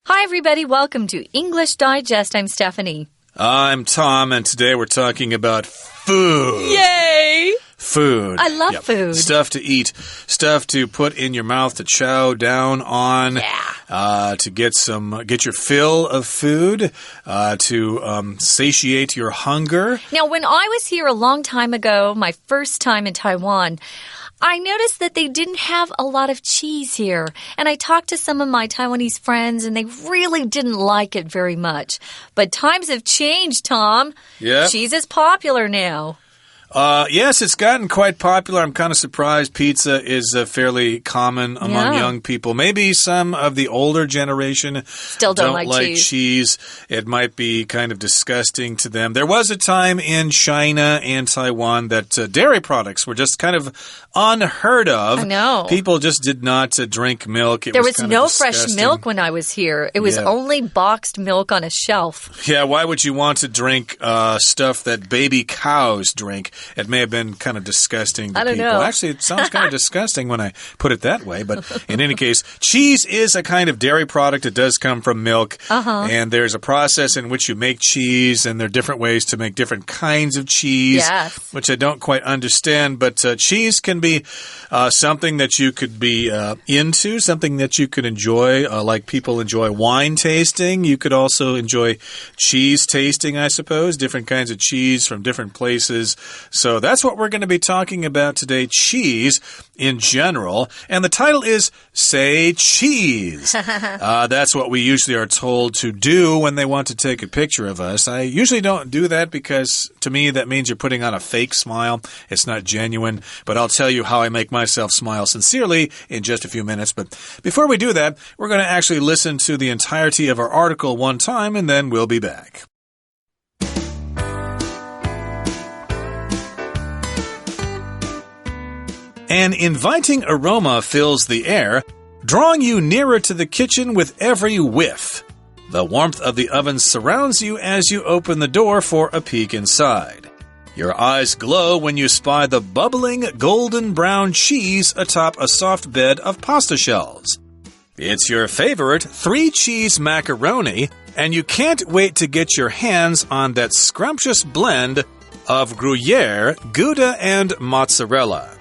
Hi, everybody. Welcome to English Digest. I'm Stephanie. I'm Tom, and today we're talking about food. Yay! Food. I love food. Stuff to eat, stuff to put in your mouth to chow down on. Yeah. To get your fill of food, to satiate your hunger. Now, when I was here a long time ago, my first time in Taiwan, I noticed that they didn't have a lot of cheese here. And I talked to some of my Taiwanese friends, and they really didn't like it very much. But times have changed, Tom. Yeah. Cheese is popular now. Yes, it's gotten quite popular. I'm kind of surprised pizza is fairly common among young people. Maybe some of the older generation still don't like cheese. It might be kind of disgusting to them. There was a time in China and Taiwan that dairy products were just kind of unheard of. I know. People just did not drink milk. There was no fresh milk when I was here. It was only boxed milk on a shelf. Yeah, why would you want to drink stuff that baby cows drink? It may have been kind of disgusting to people. Know. Actually, it sounds kind of disgusting when I put it that way. But in any case, cheese is a kind of dairy product. It does come from milk. And there's a process in which you make cheese, and there are different ways to make different kinds of cheese, which I don't quite understand. But cheese can be something that you could be into, something that you could enjoy, like people enjoy wine tasting. You could also enjoy cheese tasting, I suppose, different kinds of cheese from different places. So that's what we're going to be talking about today, cheese in general. And the title is Say Cheese. That's what we usually are told to do when they want to take a picture of us. I usually don't do that because to me that means you're putting on a fake smile. It's not genuine. But I'll tell you how I make myself smile sincerely in just a few minutes. But before we do that, we're going to actually listen to the entirety of our article one time and then we'll be back. An inviting aroma fills the air, drawing you nearer to the kitchen with every whiff. The warmth of the oven surrounds you as you open the door for a peek inside. Your eyes glow when you spy the bubbling golden brown cheese atop a soft bed of pasta shells. It's your favorite 3-cheese macaroni, and you can't wait to get your hands on that scrumptious blend of Gruyere, Gouda, and mozzarella.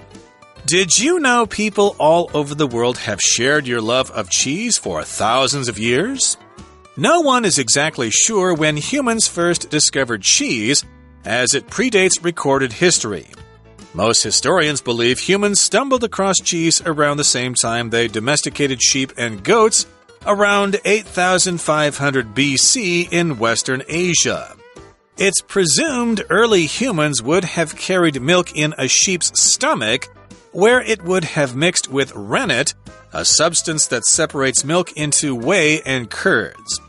Did you know people all over the world have shared your love of cheese for thousands of years? No one is exactly sure when humans first discovered cheese, as it predates recorded history. Most historians believe humans stumbled across cheese around the same time they domesticated sheep and goats, around 8,500 BC in Western Asia. It's presumed early humans would have carried milk in a sheep's stomach, where it would have mixed with rennet, a substance that separates milk into whey and curds.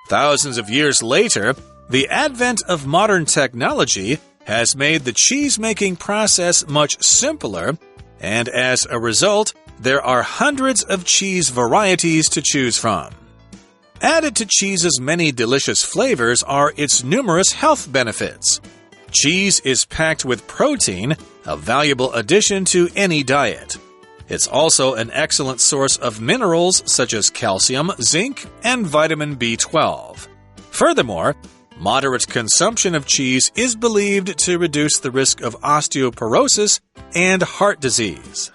Thousands of years later, the advent of modern technology has made the cheese-making process much simpler, and as a result, there are hundreds of cheese varieties to choose from. Added to cheese's many delicious flavors are its numerous health benefits. Cheese is packed with protein, a valuable addition to any diet. It's also an excellent source of minerals such as calcium, zinc, and vitamin B12. Furthermore, moderate consumption of cheese is believed to reduce the risk of osteoporosis and heart disease.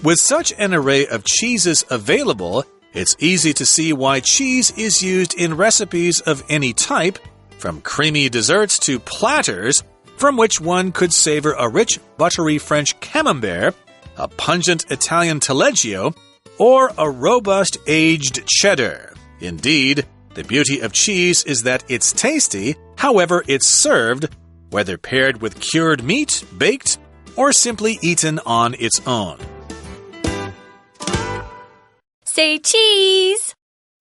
With such an array of cheeses available, it's easy to see why cheese is used in recipes of any type, from creamy desserts to platters, from which one could savor a rich, buttery French camembert, a pungent Italian taleggio, or a robust aged cheddar. Indeed, the beauty of cheese is that it's tasty, however it's served, whether paired with cured meat, baked, or simply eaten on its own. Say cheese!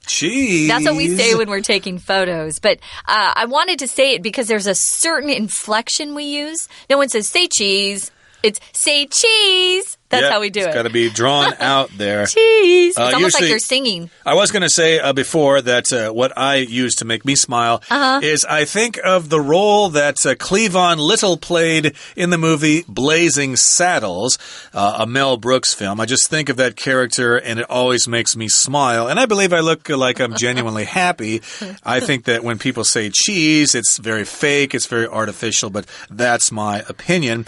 Cheese. That's what we say when we're taking photos. But I wanted to say it because there's a certain inflection we use. No one says, say cheese. It's say cheese. That's how we do it. It's got to be drawn out there. Cheese. It's almost like you're singing. I was going to say before that what I use to make me smile is I think of the role that Cleavon Little played in the movie Blazing Saddles, a Mel Brooks film. I just think of that character and it always makes me smile. And I believe I look like I'm genuinely happy. I think that when people say cheese, it's very fake, it's very artificial, but that's my opinion.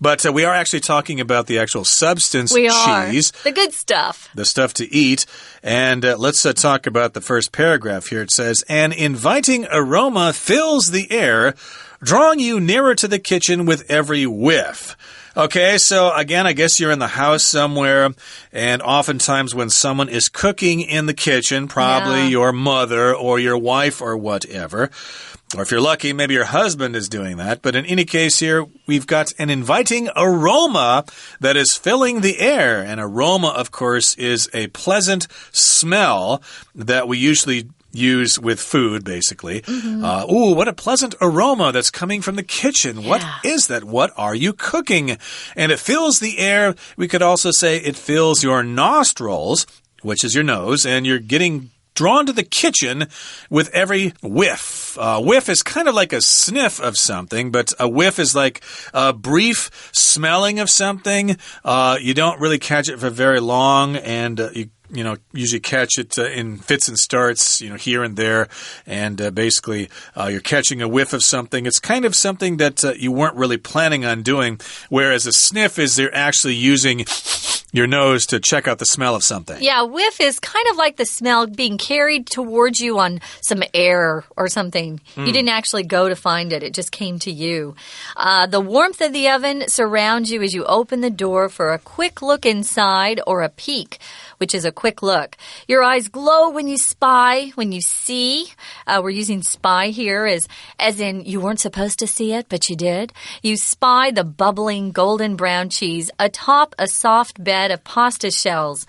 But we are actually talking about the actual substance cheese. The good stuff. The stuff to eat. And let's talk about the first paragraph here. It says, an inviting aroma fills the air, drawing you nearer to the kitchen with every whiff. Okay, so again, I guess you're in the house somewhere, and oftentimes when someone is cooking in the kitchen, probably your mother or your wife or whatever, or if you're lucky, maybe your husband is doing that. But in any case here, we've got an inviting aroma that is filling the air. An aroma, of course, is a pleasant smell that we usually use with food, basically. Ooh, what a pleasant aroma that's coming from the kitchen. What is that? What are you cooking? And it fills the air. We could also say it fills your nostrils, which is your nose, and you're getting drawn to the kitchen with every whiff. Whiff is kind of like a sniff of something, but a whiff is like a brief smelling of something. You don't really catch it for very long, and you know, usually catch it in fits and starts, you know, here and there. And basically, you're catching a whiff of something. It's kind of something that you weren't really planning on doing, whereas a sniff is they're actually using your nose to check out the smell of something. Yeah, whiff is kind of like the smell being carried towards you on some air or something. You didn't actually go to find it. It just came to you. The warmth of the oven surrounds you as you open the door for a quick look inside or a peek, which is a quick look. Your eyes glow when you spy, when you see. We're using spy here as in you weren't supposed to see it, but you did. You spy the bubbling golden brown cheese atop a soft bed of pasta shells.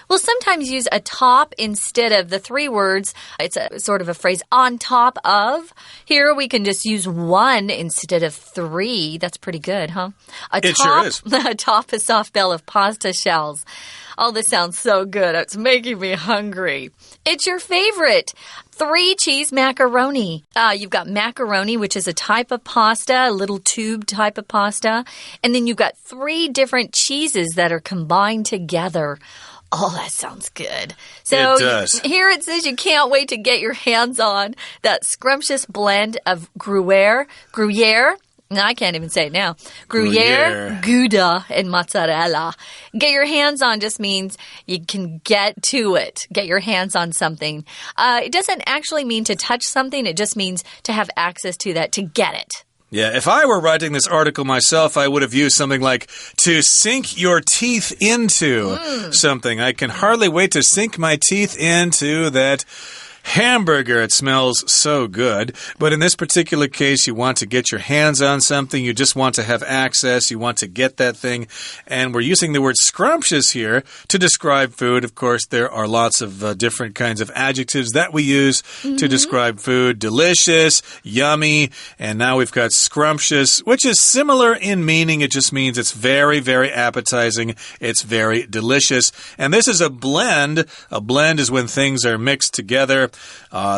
We'll sometimes use atop instead of the three words. It's a sort of a phrase, on top of. Here we can just use one instead of three. That's pretty good, huh? It sure is. Atop a soft bed of pasta shells. Oh, this sounds so good. It's making me hungry. It's your favorite. 3-cheese macaroni. You've got macaroni, which is a type of pasta, a little tube type of pasta. And then you've got 3 different cheeses that are combined together. Oh, that sounds good. So it does. Here it says you can't wait to get your hands on that scrumptious blend of Gruyere. No, I can't even say it now. Gruyere, Gouda, and mozzarella. Get your hands on just means you can get to it. Get your hands on something. It doesn't actually mean to touch something. It just means to have access to that, to get it. Yeah, if I were writing this article myself, I would have used something like to sink your teeth into something. I can hardly wait to sink my teeth into that hamburger. It smells so good. But in this particular case, you want to get your hands on something. You just want to have access. You want to get that thing. And we're using the word scrumptious here to describe food. Of course, there are lots of different kinds of adjectives that we use to describe food. Delicious, yummy, and now we've got scrumptious, which is similar in meaning. It just means it's very, very appetizing. It's very delicious. And this is a blend. A blend is when things are mixed together.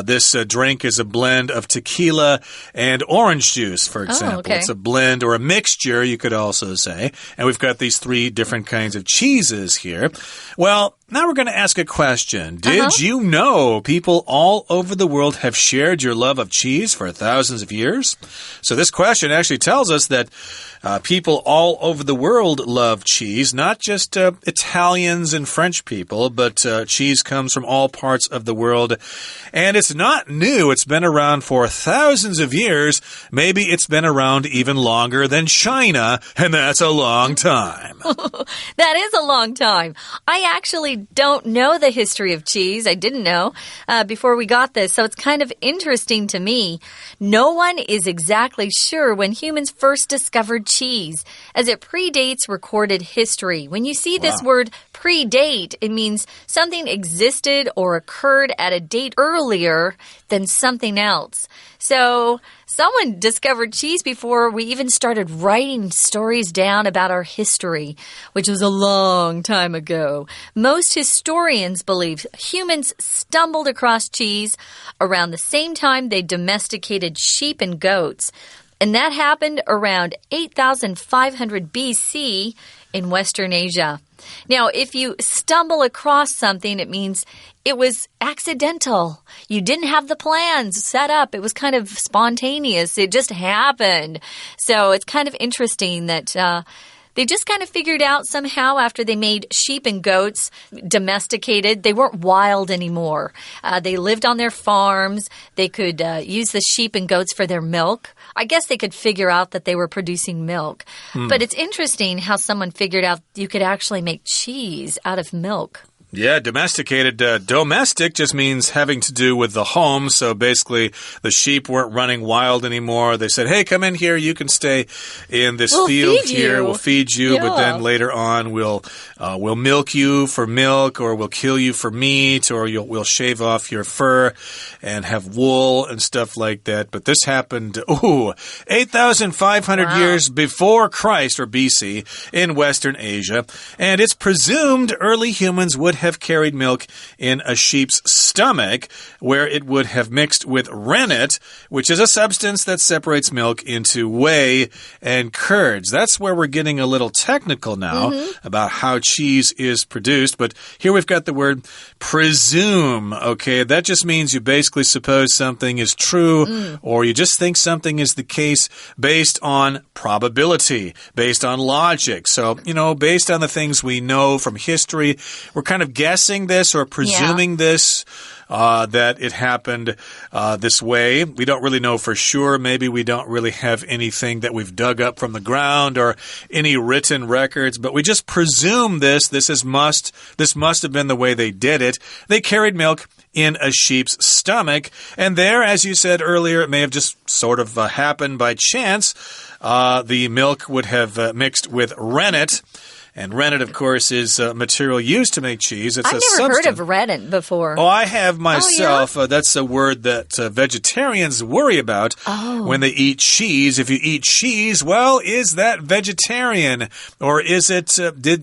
This drink is a blend of tequila and orange juice, for example. Okay. It's a blend or a mixture, you could also say. And we've got these 3 different kinds of cheeses here. Well, now we're going to ask a question. Did you know people all over the world have shared your love of cheese for thousands of years? So this question actually tells us that people all over the world love cheese, not just Italians and French people, but cheese comes from all parts of the world. And it's not new. It's been around for thousands of years. Maybe it's been around even longer than China, and that's a long time. That is a long time. I actually don't know the history of cheese. I didn't know before we got this, so it's kind of interesting to me. No one is exactly sure when humans first discovered cheese, as it predates recorded history. When you see this word predate, it means something existed or occurred at a date earlier than something else. So someone discovered cheese before we even started writing stories down about our history, which was a long time ago. Most historians believe humans stumbled across cheese around the same time they domesticated sheep and goats. And that happened around 8,500 BC in Western Asia. Now, if you stumble across something, it means it was accidental. You didn't have the plans set up. It was kind of spontaneous. It just happened. So it's kind of interesting that they just kind of figured out somehow after they made sheep and goats domesticated. They weren't wild anymore. They lived on their farms. They could use the sheep and goats for their milk. I guess they could figure out that they were producing milk. But it's interesting how someone figured out you could actually make cheese out of milk. Yeah, domesticated. Domestic just means having to do with the home. So basically, the sheep weren't running wild anymore. They said, hey, come in here. You can stay in this field here. We'll feed you. Yeah. But then later on, we'll milk you for milk, or we'll kill you for meat, or we'll shave off your fur and have wool and stuff like that. But this happened, 8,500 years before Christ, or BC, in Western Asia. And it's presumed early humans would have carried milk in a sheep's stomach, where it would have mixed with rennet, which is a substance that separates milk into whey and curds. That's where we're getting a little technical now about how cheese is produced. But here we've got the word presume. Okay, that just means you basically suppose something is true, or you just think something is the case based on probability, based on logic. So, based on the things we know from history, we're kind of guessing this or presuming this, that it happened this way. We don't really know for sure. Maybe we don't really have anything that we've dug up from the ground or any written records, but we just presume this. This must have been the way they did it. They carried milk in a sheep's stomach, and there, as you said earlier, it may have just sort of happened by chance. The milk would have mixed with rennet. And rennet, of course, is material used to make cheese. It's I've never heard of rennet before. Oh, I have myself. Oh, yeah? That's a word that vegetarians worry about when they eat cheese. If you eat cheese, well, is that vegetarian? Or is it,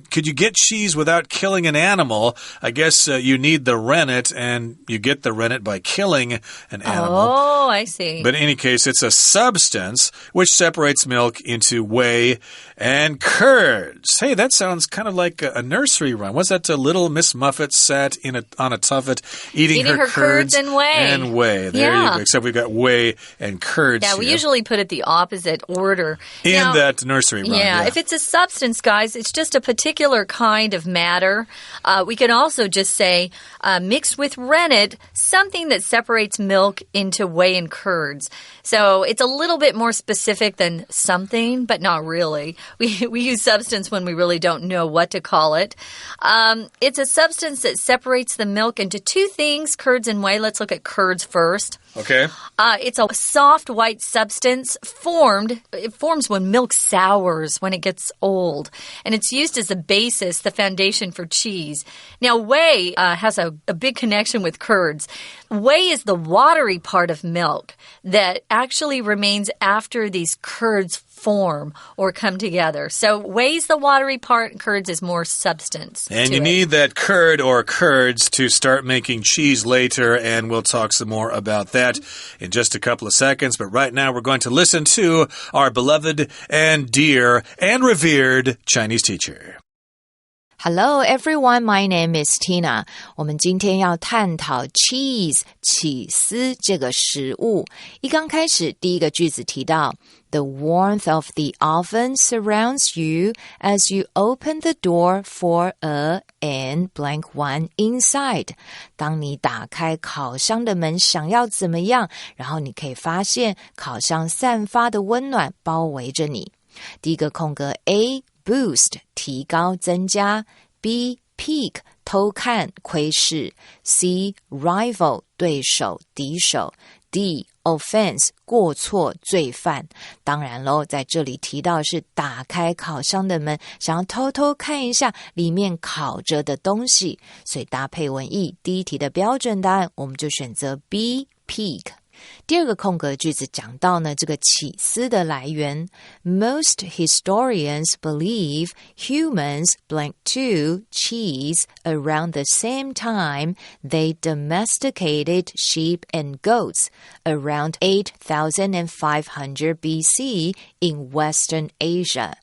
could you get cheese without killing an animal? I guess you need the rennet, and you get the rennet by killing an animal. Oh, I see. But in any case, it's a substance which separates milk into whey and curds. Hey, that sounds kind of like a nursery rhyme. What's that? Little Miss Muffet sat on a tuffet eating her curds and whey. And whey. There you go. Except we've got whey and curds. Yeah, we usually put it the opposite order. In that nursery rhyme. Yeah, if it's a substance, guys, it's just a particular kind of matter. We can also just say mixed with rennet, something that separates milk into whey and curds. So it's a little bit more specific than something, but not really. We use substance when we really don't know what to call it. It's a substance that separates the milk into two things, curds and whey. Let's look at curds first. Okay. It's a soft white substance It forms when milk sours, when it gets old. And it's used as a basis, the foundation for cheese. Now, whey has a big connection with curds. Whey is the watery part of milk that actually remains after these curds form or come together. So whey's the watery part, and curds is more substance. And you need that curd or curds to start making cheese later, and we'll talk some more about that in just a couple of seconds. But right now we're going to listen to our beloved and dear and revered Chinese teacher. Hello everyone, my name is Tina. 我们今天要探讨 cheese 起司这个食物。一刚开始，第一个句子提到 The warmth of the oven surrounds you as you open the door for a and blank one inside. 当你打开烤箱的门，想要怎么样？然后你可以发现烤箱散发的温暖包围着你。第一个空格 A boost 提高增加 B peek 偷看窥视 C rival 对手敌手 D. Offense 过错罪犯，当然咯，在这里提到的是打开烤箱的门，想要偷偷看一下里面烤着的东西，所以搭配文意，第一题的标准答案我们就选择 B. Pig。第二个空格句子讲到呢，这个起司的来源 Most historians believe humans blank to cheese around the same time they domesticated sheep and goats around 8,500 BC in Western Asia。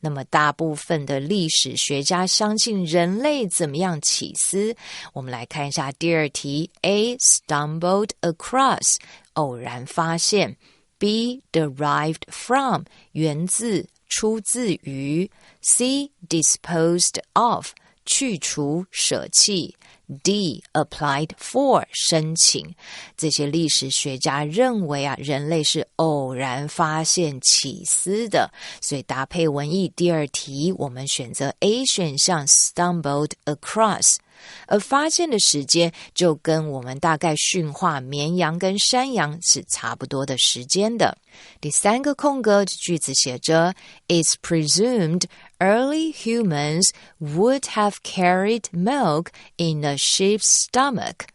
那么大部分的历史学家相信人类怎么样起司？我们来看一下第二题 A. Stumbled across 偶然发现 B. Derived from 源自出自于 C. Disposed of 去除舍弃D. Applied for 申请。这些历史学家认为人类是偶然发现起司的，所以搭配文意，第二题我们选择 A 选项 Stumbled across。而发现的时间就跟我们大概驯化绵羊跟山羊是差不多的时间的。第三个空格句子写着 It's presumed early humans would have carried milk in a sheep's stomach.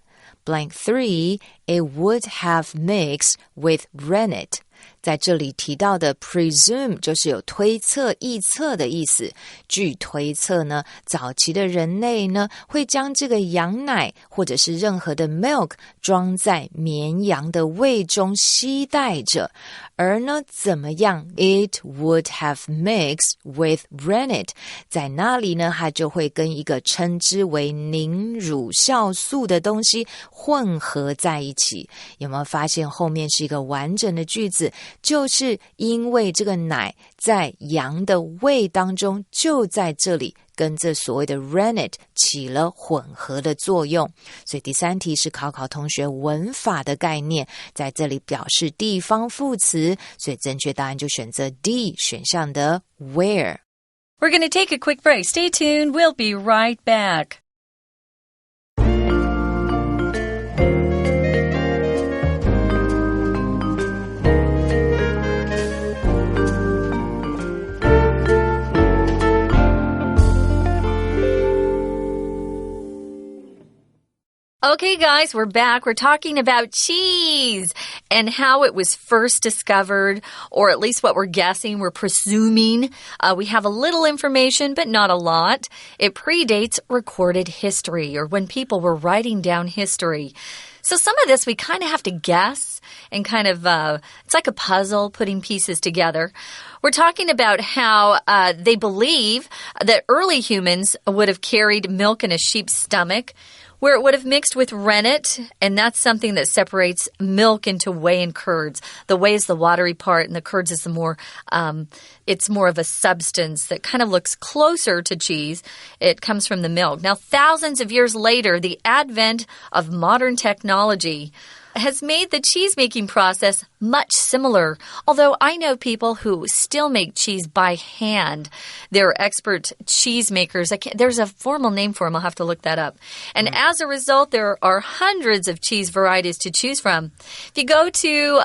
Blank 3, it would have mixed with rennet.在这里提到的 presume 就是有推测臆测的意思，据推测呢，早期的人类呢会将这个羊奶或者是任何的 milk 装在绵羊的胃中携带着，而呢怎么样 it would have mixed with rennet 在那里呢它就会跟一个称之为凝乳酵素的东西混合在一起。有没有发现后面是一个完整的句子，就是因为这个奶在羊的胃当中就在这里跟这所谓的 rennet 起了混合的作用，所以第三题是考同学文法的概念，在这里表示地方副词，所以正确答案就选择 D 选项的 where。 We're going to take a quick break. Stay tuned. We'll be right back. Okay, guys, we're back. We're talking about cheese and how it was first discovered, or at least what we're guessing, we're presuming. We have a little information, but not a lot. It predates recorded history, or when people were writing down history. So some of this we kind of have to guess and kind of, it's like a puzzle putting pieces together. We're talking about how they believe that early humans would have carried milk in a sheep's stomach, where it would have mixed with rennet, and that's something that separates milk into whey and curds. The whey is the watery part, and the curds is the more, it's more of a substance that kind of looks closer to cheese. It comes from the milk. Now, thousands of years later, the advent of modern technology has made the cheese-making process much similar, although I know people who still make cheese by hand. They're expert cheese makers. There's a formal name for them. I'll have to look that up. And as a result, there are hundreds of cheese varieties to choose from. If you go to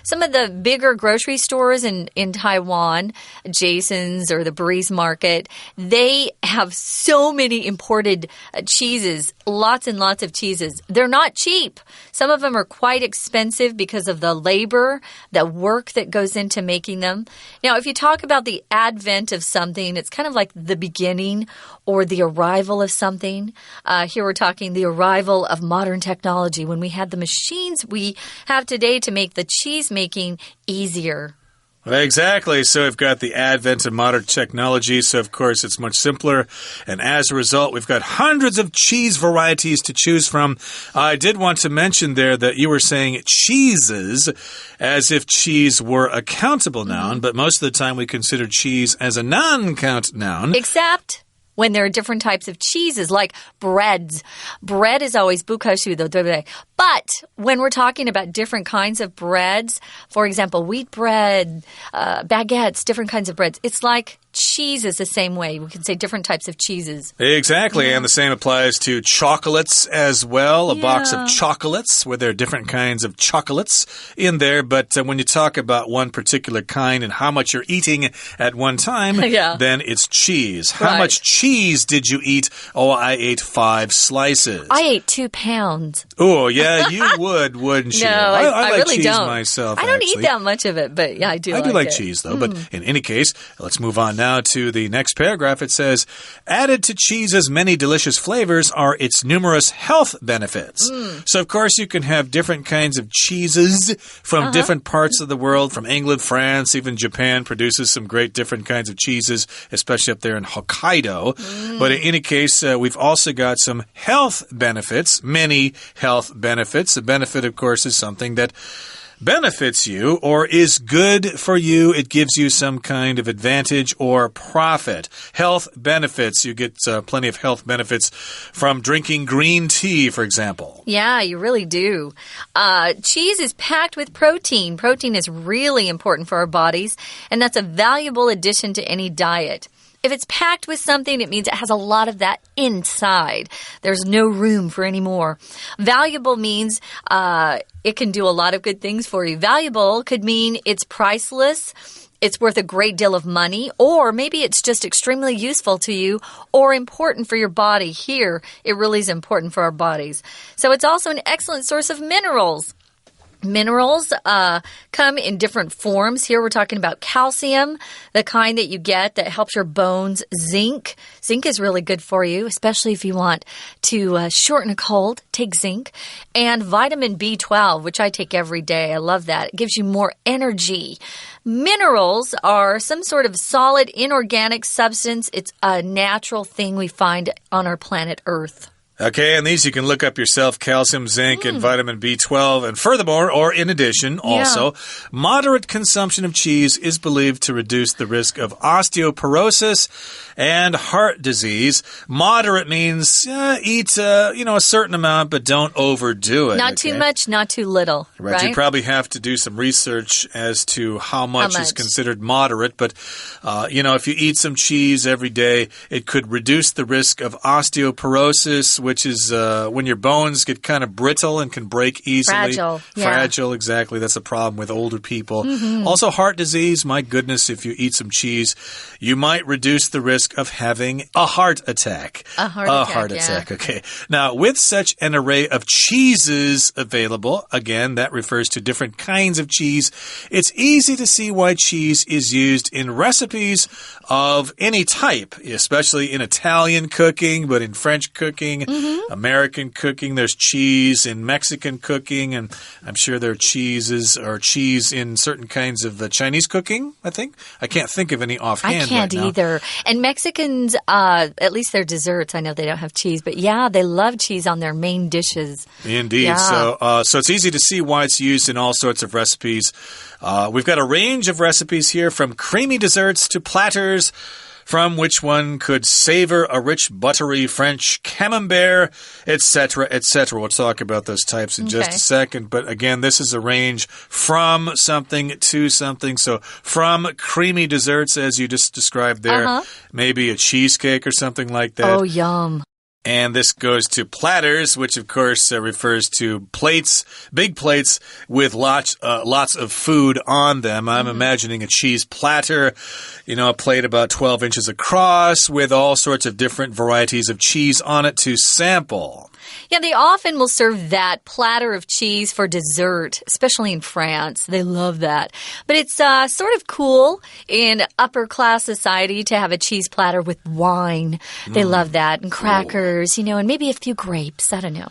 some of the bigger grocery stores in Taiwan, Jason's or the Breeze Market, they have so many imported cheeses, lots and lots of cheeses. They're not cheap. Some of them are quite expensive because of the labor, the work that goes into making them. Now, if you talk about the advent of something, it's kind of like the beginning or the arrival of something. Here we're talking the arrival of modern technology when we had the machines we have today to make the cheese making easier. Exactly. So we've got the advent of modern technology, so of course it's much simpler. And as a result, we've got hundreds of cheese varieties to choose from. I did want to mention there that you were saying cheeses as if cheese were a countable noun, but most of the time we consider cheese as a non-count noun. Except when there are different types of cheeses, like breads. Bread is always 不可数的，对不对? But when we're talking about different kinds of breads, for example, wheat bread, baguettes, different kinds of breads, it's like cheeses the same way. We can say different types of cheeses. Exactly, and the same applies to chocolates as well. A box of chocolates, where there are different kinds of chocolates in there. But when you talk about one particular kind and how much you're eating at one time, then it's cheese. How much cheese did you eat? Oh, I ate 5 slices. I ate 2 pounds. Oh, yeah, you would, wouldn't you? No, I like really cheese don't. myself, I don't actually. eat that much of it, but yeah, I do like it. cheese, though. But in any case, let's move on now to the next paragraph. It says, added to cheese's many delicious flavors are its numerous health benefits. So, of course, you can have different kinds of cheeses from different parts of the world, from England, France, even Japan produces some great different kinds of cheeses, especially up there in Hokkaido. But in any case, we've also got some health benefits, many health benefits. A benefit, of course, is something that benefits you or is good for you. It gives you some kind of advantage or profit. Health benefits. You get plenty of health benefits from drinking green tea, for example. Yeah, you really do. Cheese is packed with protein. Protein is really important for our bodies, and that's a valuable addition to any diet. If it's packed with something, it means it has a lot of that inside. There's no room for any more. Valuable means it can do a lot of good things for you. Valuable could mean it's priceless, it's worth a great deal of money, or maybe it's just extremely useful to you or important for your body. Here, it really is important for our bodies. So it's also an excellent source of minerals. Minerals come in different forms. Here we're talking about calcium, the kind that you get that helps your bones. Zinc. Zinc is really good for you, especially if you want to shorten a cold. Take zinc. And vitamin B12, which I take every day. I love that. It gives you more energy. Minerals are some sort of solid inorganic substance. It's a natural thing we find on our planet Earth. Okay, and these you can look up yourself, calcium, zinc, and vitamin B12. And furthermore, or in addition, also, moderate consumption of cheese is believed to reduce the risk of osteoporosis and heart disease. Moderate means eat a certain amount, but don't overdo it. Not too much, not too little. Right? You probably have to do some research as to how much is considered moderate. But, if you eat some cheese every day, it could reduce the risk of osteoporosis, which is when your bones get kind of brittle and can break easily. Fragile, exactly. That's a problem with older people. Also, heart disease. My goodness, if you eat some cheese, you might reduce the risk of having a heart attack. A heart attack, okay. Now, with such an array of cheeses available, again, that refers to different kinds of cheese, it's easy to see why cheese is used in recipes of any type, especially in Italian cooking, but in French cooking, American cooking, there's cheese in Mexican cooking, and I'm sure there are cheese in certain kinds of Chinese cooking, I think. I can't think of any offhand. I can't either. And Mexicans, at least their desserts, I know they don't have cheese, but yeah, they love cheese on their main dishes. Indeed. Yeah. So it's easy to see why it's used in all sorts of recipes. We've got a range of recipes here, from creamy desserts to platters, from which one could savor a rich, buttery French camembert, etc., etc. We'll talk about those types in just a second. But again, this is a range from something to something. So from creamy desserts, as you just described there, maybe a cheesecake or something like that. Oh, yum. And this goes to platters, which, of course, refers to plates, big plates with lots of food on them. I'm imagining a cheese platter, a plate about 12 inches across with all sorts of different varieties of cheese on it to sample. Yeah, they often will serve that platter of cheese for dessert, especially in France. They love that. But it's sort of cool in upper-class society to have a cheese platter with wine. They love that. And crackers, and maybe a few grapes. I don't know.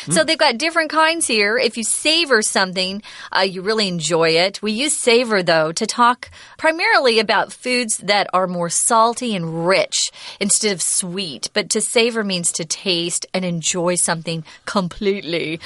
So they've got different kinds here. If you savor something, you really enjoy it. We use savor, though, to talk primarily about foods that are more salty and rich instead of sweet. But to savor means to taste and enjoy something completely.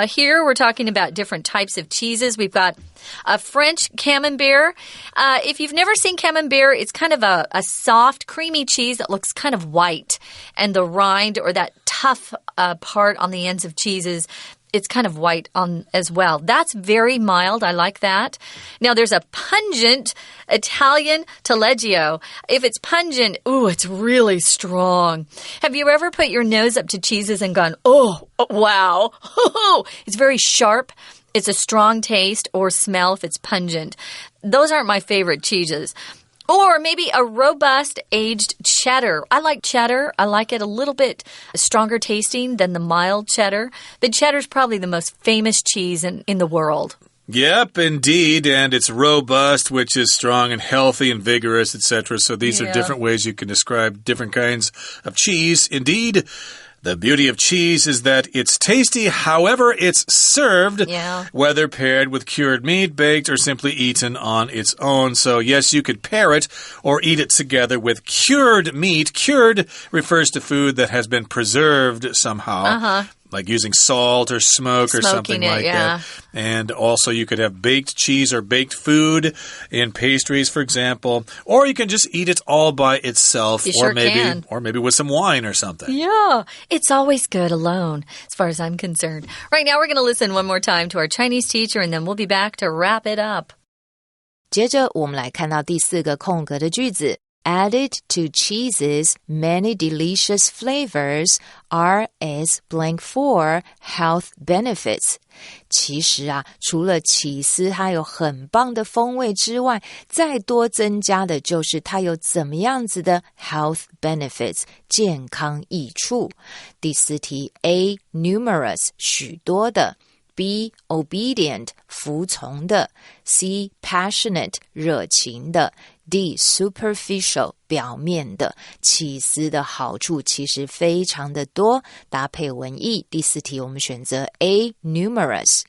Here we're talking about different types of cheeses. We've got a French camembert. If you've never seen camembert, it's kind of a soft, creamy cheese that looks kind of white. And the rind, or that tough part on the ends of cheeses, it's kind of white on as well. That's very mild. I like that. Now, there's a pungent Italian taleggio. If it's pungent, ooh, it's really strong. Have you ever put your nose up to cheeses and gone, oh, wow. It's very sharp. It's a strong taste or smell if it's pungent. Those aren't my favorite cheeses. Or maybe a robust aged cheddar. I like cheddar. I like it a little bit stronger tasting than the mild cheddar. But cheddar's probably the most famous cheese in the world. Yep, indeed. And it's robust, which is strong and healthy and vigorous, etc. So these are different ways you can describe different kinds of cheese. Indeed. The beauty of cheese is that it's tasty however it's served, whether paired with cured meat, baked, or simply eaten on its own. So, yes, you could pair it or eat it together with cured meat. Cured refers to food that has been preserved somehow. Like using salt or smoke or something like that. And also you could have baked cheese or baked food in pastries, for example. Or you can just eat it all by itself. Or maybe with some wine or something. Yeah, it's always good alone, as far as I'm concerned. Right now we're going to listen one more time to our Chinese teacher, and then we'll be back to wrap it up. 接着我们来看到第4个空格的句子。Added to cheese's many delicious flavors are as blank for health benefits. 其实啊，除了起司它有很棒的风味之外，再多增加的就是它有怎么样子的 health benefits 健康益处。第4题 A numerous 许多的。B. obedient 服从的 C. passionate 热情的 D. superficial 表面的起司的好处其实非常的多，搭配文意。第4题我们选择 A. numerous。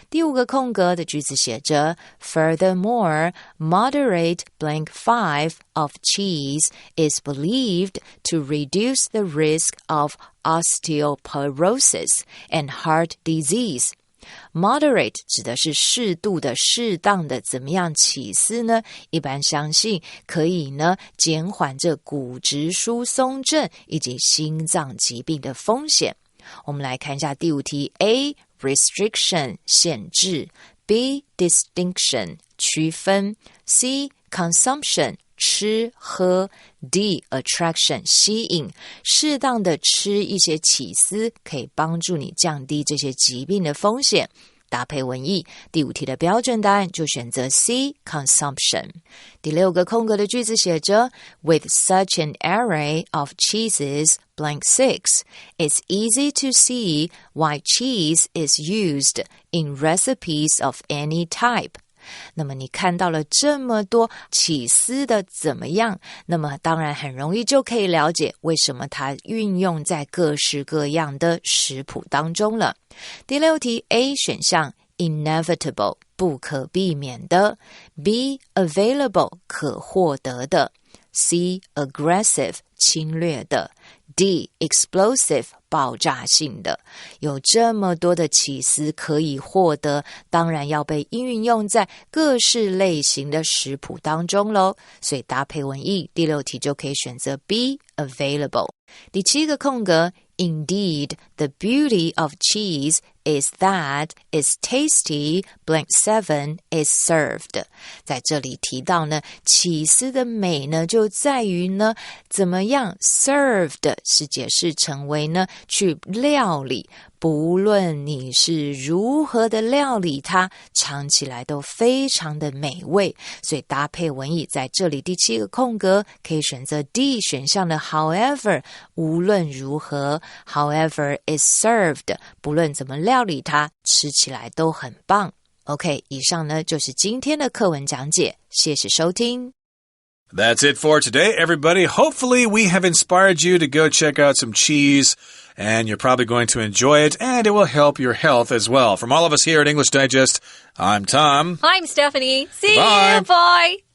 第5个空格的句子写着 Furthermore, moderate blank 5 of cheese is believed to reduce the risk of osteoporosis and heart disease.Moderate 指的是适度的、适当的，怎么样起司呢？一般相信可以呢减缓这骨质疏松症以及心脏疾病的风险。我们来看一下第5题 A. Restriction 限制 B. Distinction 区分 C. Consumption吃喝 D. Attraction 吸引适当的吃一些起司可以帮助你降低这些疾病的风险搭配文意第5题的标准答案就选择 C. Consumption 第6个空格的句子写着 With such an array of cheeses blank 6 it's easy to see why cheese is used in recipes of any type那么你看到了这么多起司的怎么样那么当然很容易就可以了解为什么它运用在各式各样的食谱当中了第6题 A 选项 inevitable 不可避免的 B available 可获得的 C aggressive 侵略的D. Explosive 爆炸性的有这么多的起司可以获得当然要被运用在各式类型的食谱当中咯所以搭配文意第6题就可以选择 B. Available 第7个空格 Indeed, the beauty of cheese is that it's tasty, blank 7 is served. 在这里提到呢，起司的美呢就在于呢，怎么样 served 是解释成为呢去料理，不论你是如何的料理它，尝起来都非常的美味。所以搭配文意在这里第7个空格可以选择 D 选项的 however 无论如何 however is served 不论怎么料理它吃起来都很棒 OK 以上呢就是今天的课文讲解谢谢收听That's it for today, everybody. Hopefully we have inspired you to go check out some cheese, and you're probably going to enjoy it, and it will help your health as well. From all of us here at English Digest, I'm Tom. I'm Stephanie. See Bye. you. Bye.